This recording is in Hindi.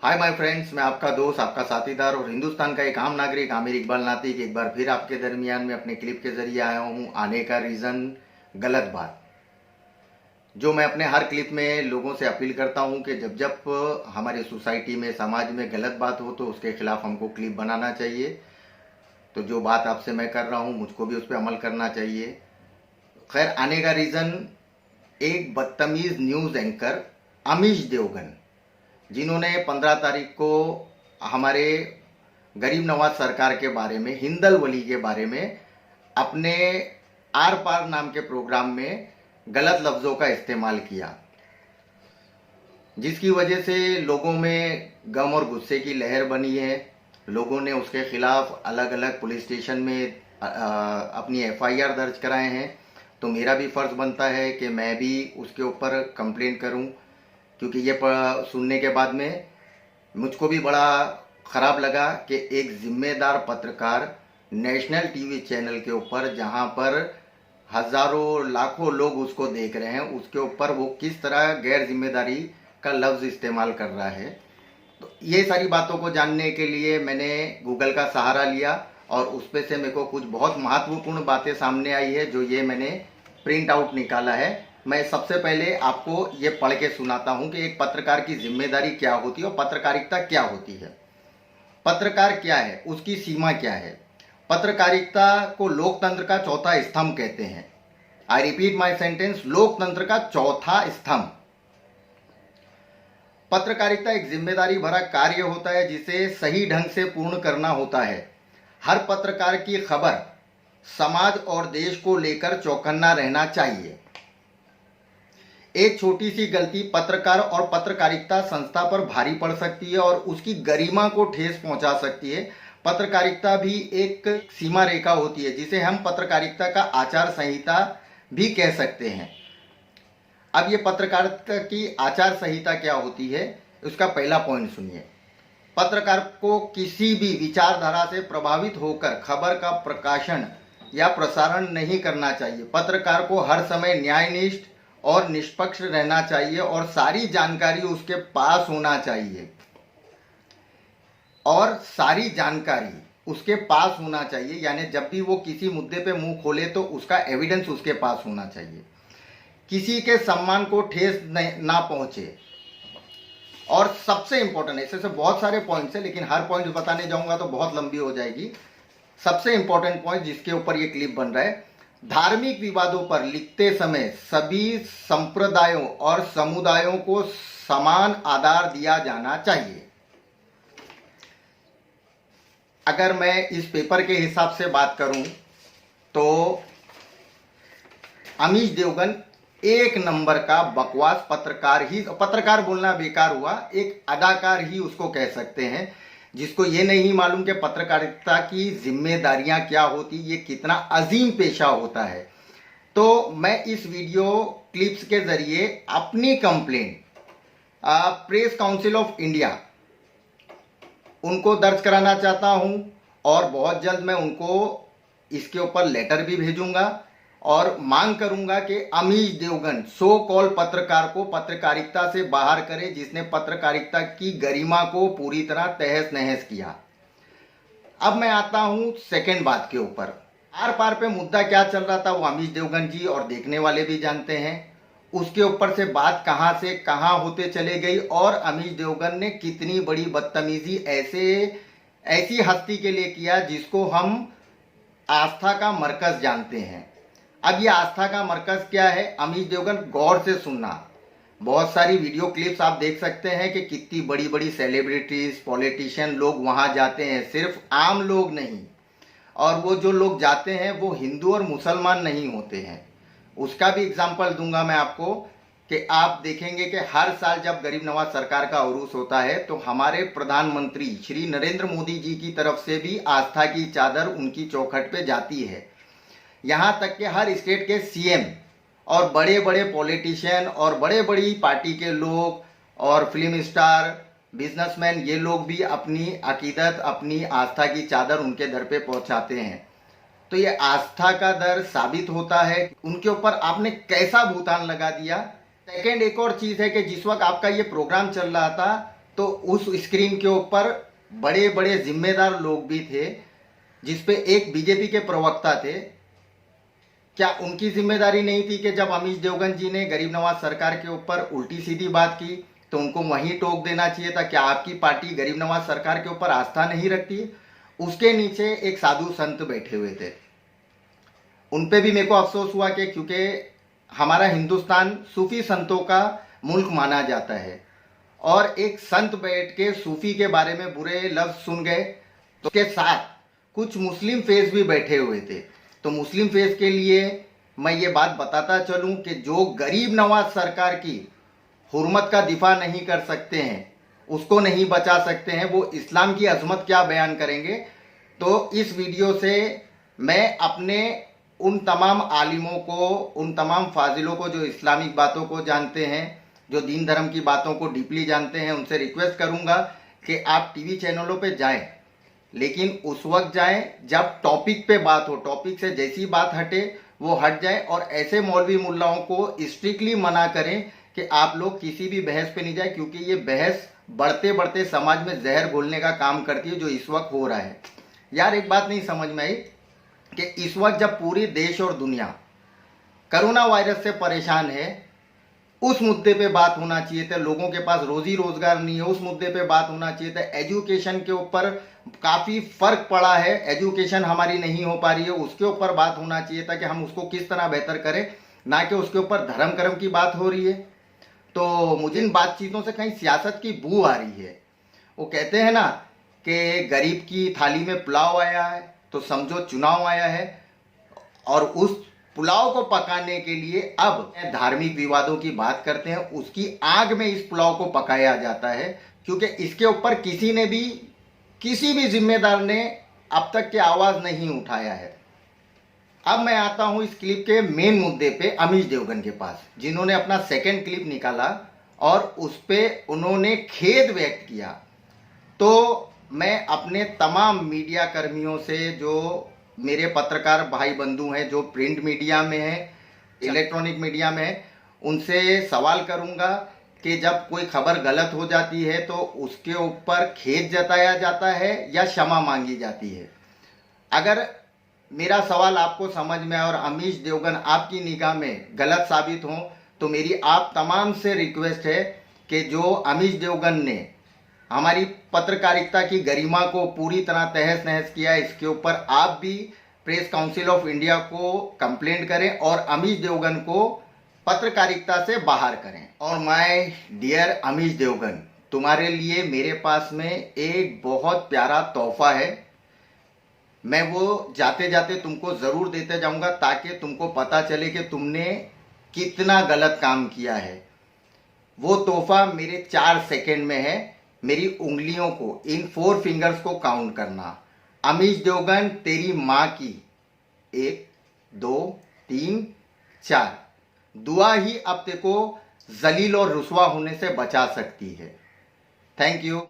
हाय माय फ्रेंड्स, मैं आपका दोस्त, आपका साथीदार और हिंदुस्तान का एक आम नागरिक आमिर इकबाल नातिक एक बार फिर आपके दरमियान में अपने क्लिप के जरिए आया हूँ। आने का रीज़न गलत बात, जो मैं अपने हर क्लिप में लोगों से अपील करता हूँ कि जब जब हमारे सोसाइटी में, समाज में गलत बात हो तो उसके खिलाफ हमको क्लिप बनाना चाहिए। तो जो बात आपसे मैं कर रहा हूँ, मुझको भी उस पर अमल करना चाहिए। खैर, आने का रीज़न एक बदतमीज़ न्यूज़ एंकर अमीश देवगन, जिन्होंने 15 तारीख को हमारे गरीब नवाज सरकार के बारे में, हिंदल वली के बारे में अपने आर पार नाम के प्रोग्राम में गलत लफ्ज़ों का इस्तेमाल किया, जिसकी वजह से लोगों में गम और गुस्से की लहर बनी है। लोगों ने उसके खिलाफ अलग अलग पुलिस स्टेशन में अपनी एफआईआर दर्ज कराए हैं। तो मेरा भी फ़र्ज़ बनता है कि मैं भी उसके ऊपर कंप्लेंट करूं, क्योंकि ये सुनने के बाद में मुझको भी बड़ा ख़राब लगा कि एक ज़िम्मेदार पत्रकार नेशनल टीवी चैनल के ऊपर, जहां पर हज़ारों लाखों लोग उसको देख रहे हैं, उसके ऊपर वो किस तरह गैर जिम्मेदारी का लफ्ज़ इस्तेमाल कर रहा है। तो ये सारी बातों को जानने के लिए मैंने गूगल का सहारा लिया और उस पे से मेरे को कुछ बहुत महत्वपूर्ण बातें सामने आई है, जो ये मैंने प्रिंट आउट निकाला है। मैं सबसे पहले आपको ये पढ़ के सुनाता हूँ कि एक पत्रकार की जिम्मेदारी क्या होती है और पत्रकारिता क्या होती है। पत्रकार क्या है, उसकी सीमा क्या है। पत्रकारिता को लोकतंत्र का चौथा स्तंभ कहते हैं। आई रिपीट माई सेंटेंस, लोकतंत्र का चौथा स्तंभ। पत्रकारिता एक जिम्मेदारी भरा कार्य होता है जिसे सही ढंग से पूर्ण करना होता है। हर पत्रकार की खबर समाज और देश को लेकर चौकन्ना रहना चाहिए। एक छोटी सी गलती पत्रकार और पत्रकारिता संस्था पर भारी पड़ सकती है और उसकी गरिमा को ठेस पहुंचा सकती है। पत्रकारिता भी एक सीमा रेखा होती है, जिसे हम पत्रकारिता का आचार संहिता भी कह सकते हैं। अब ये पत्रकारिता की आचार संहिता क्या होती है, उसका पहला पॉइंट सुनिए। पत्रकार को किसी भी विचारधारा से प्रभावित होकर खबर का प्रकाशन या प्रसारण नहीं करना चाहिए। पत्रकार को हर समय न्यायनिष्ठ और निष्पक्ष रहना चाहिए और सारी जानकारी उसके पास होना चाहिए। यानी जब भी वो किसी मुद्दे पे मुंह खोले तो उसका एविडेंस उसके पास होना चाहिए। किसी के सम्मान को ठेस ना पहुंचे। और सबसे इंपॉर्टेंट, ऐसे से बहुत सारे पॉइंट्स हैं, लेकिन हर पॉइंट बताने जाऊंगा तो बहुत लंबी हो जाएगी। सबसे इंपॉर्टेंट पॉइंट जिसके ऊपर ये क्लिप बन रहा है, धार्मिक विवादों पर लिखते समय सभी संप्रदायों और समुदायों को समान आदर दिया जाना चाहिए। अगर मैं इस पेपर के हिसाब से बात करूं तो अमीश देवगन एक नंबर का बकवास पत्रकार बोलना बेकार हुआ, एक अदाकार ही उसको कह सकते हैं, जिसको ये नहीं मालूम कि पत्रकारिता की जिम्मेदारियां क्या होती, ये कितना अजीम पेशा होता है। तो मैं इस वीडियो क्लिप्स के जरिए अपनी complaint press council of India उनको दर्ज कराना चाहता हूं और बहुत जल्द मैं उनको इसके ऊपर लेटर भी भेजूंगा और मांग करूंगा कि अमीश देवगन सो कॉल पत्रकार को पत्रकारिता से बाहर करे, जिसने पत्रकारिता की गरिमा को पूरी तरह तहस नहस किया। अब मैं आता हूं सेकंड बात के ऊपर। आर पार पे मुद्दा क्या चल रहा था वो अमीश देवगन जी और देखने वाले भी जानते हैं। उसके ऊपर से बात कहां से कहां होते चले गई और अमीश देवगन ने कितनी बड़ी बदतमीजी ऐसी हस्ती के लिए किया जिसको हम आस्था का मरकज जानते हैं। अब ये आस्था का मरकज क्या है, अमीश देवगन गौर से सुनना। बहुत सारी वीडियो क्लिप्स आप देख सकते हैं कि कितनी बड़ी बड़ी सेलिब्रिटीज, पॉलिटिशियन लोग वहां जाते हैं, सिर्फ आम लोग नहीं। और वो जो लोग जाते हैं वो हिंदू और मुसलमान नहीं होते हैं। उसका भी एग्जाम्पल दूंगा मैं आपको कि आप देखेंगे कि हर साल जब गरीब नवाज सरकार का उरूस होता है तो हमारे प्रधानमंत्री श्री नरेंद्र मोदी जी की तरफ से भी आस्था की चादर उनकी चौखट पे जाती है। यहाँ तक कि हर स्टेट के सीएम और बड़े बड़े पॉलिटिशियन और बड़े बड़ी पार्टी के लोग और फिल्म स्टार, बिजनेसमैन, ये लोग भी अपनी अकीदत, अपनी आस्था की चादर उनके दर पे पहुंचाते हैं। तो ये आस्था का दर साबित होता है उनके ऊपर आपने कैसा भूतान लगा दिया। सेकेंड, एक और चीज है कि जिस वक्त आपका ये प्रोग्राम चल रहा था तो उस स्क्रीन के ऊपर बड़े बड़े जिम्मेदार लोग भी थे, जिसपे एक बीजेपी के प्रवक्ता थे। क्या उनकी जिम्मेदारी नहीं थी कि जब अमीश देवगन जी ने गरीब नवाज सरकार के ऊपर उल्टी सीधी बात की तो उनको वहीं टोक देना चाहिए था? क्या आपकी पार्टी गरीब नवाज सरकार के ऊपर आस्था नहीं रखती? उसके नीचे एक साधु संत बैठे हुए थे, उन पे भी मेरे को अफसोस हुआ कि क्योंकि हमारा हिंदुस्तान सूफी संतों का मुल्क माना जाता है, और एक संत बैठ के सूफी के बारे में बुरे लफ्ज सुन गए, तो उसके साथ कुछ मुस्लिम फेस भी बैठे हुए थे। तो मुस्लिम फेस के लिए मैं ये बात बताता चलूं कि जो गरीब नवाज सरकार की हुर्मत का दिफा नहीं कर सकते हैं, उसको नहीं बचा सकते हैं, वो इस्लाम की अजमत क्या बयान करेंगे? तो इस वीडियो से मैं अपने उन तमाम आलिमों को, उन तमाम फाजिलों को जो इस्लामिक बातों को जानते हैं, जो दीन धर्म की बातों को डीपली जानते हैं, उनसे रिक्वेस्ट करूंगा कि आप टीवी चैनलों पे जाएं, लेकिन उस वक्त जाएं जब टॉपिक पे बात हो। टॉपिक से जैसी बात हटे वो हट जाए, और ऐसे मौलवी मुल्लाओं को स्ट्रिक्टली मना करें कि आप लोग किसी भी बहस पे नहीं जाए, क्योंकि ये बहस बढ़ते बढ़ते समाज में जहर घोलने का काम करती है, जो इस वक्त हो रहा है। यार एक बात नहीं समझ में आई कि इस वक्त जब पूरी देश और दुनिया कोरोना वायरस से परेशान है, उस मुद्दे पे बात होना चाहिए था। लोगों के पास रोजी रोजगार नहीं है, उस मुद्दे पे बात होना चाहिए था। एजुकेशन के ऊपर काफ़ी फर्क पड़ा है, एजुकेशन हमारी नहीं हो पा रही है, उसके ऊपर बात होना चाहिए था कि हम उसको किस तरह बेहतर करें, ना कि उसके ऊपर धर्म कर्म की बात हो रही है। तो मुझे इन बातचीतों से कहीं सियासत की बू आ रही है। वो कहते हैं ना कि गरीब की थाली में पुलाव आया है तो समझो चुनाव आया है, और उस पुलाव को पकाने के लिए अब धार्मिक विवादों की बात करते हैं। उसकी आग में इस पुलाव को पकाया जाता है, क्योंकि इसके ऊपर किसी भी जिम्मेदार ने अब तक की आवाज नहीं उठाया है। अब मैं आता हूं इस क्लिप के मेन मुद्दे पे, अमीश देवगन के पास, जिन्होंने अपना सेकंड क्लिप निकाला और उस पे उन्होंने खेद व्यक्त किया। तो मैं अपने तमाम मीडिया कर्मियों से, जो मेरे पत्रकार भाई बंधु हैं, जो प्रिंट मीडिया में हैं, इलेक्ट्रॉनिक मीडिया में हैं, उनसे सवाल करूंगा कि जब कोई खबर गलत हो जाती है तो उसके ऊपर खेद जताया जाता है या क्षमा मांगी जाती है? अगर मेरा सवाल आपको समझ में आए और अमीश देवगन आपकी निगाह में गलत साबित हो, तो मेरी आप तमाम से रिक्वेस्ट है कि जो अमीश देवगन ने हमारी पत्रकारिता की गरिमा को पूरी तरह तहस नहस किया, इसके ऊपर आप भी प्रेस काउंसिल ऑफ इंडिया को कंप्लेंट करें और अमीश देवगन को पत्रकारिता से बाहर करें। और माय डियर अमीश देवगन, तुम्हारे लिए मेरे पास में एक बहुत प्यारा तोहफा है। मैं वो जाते जाते तुमको जरूर देते जाऊंगा, ताकि तुमको पता चले कि तुमने कितना गलत काम किया है। वो तोहफा मेरे 4 सेकंड में है। मेरी उंगलियों को, इन 4 फिंगर्स को काउंट करना। अमीश देवगन, तेरी माँ की 1 2 3 4 दुआ ही अब तेको जलील और रुसवा होने से बचा सकती है। Thank you.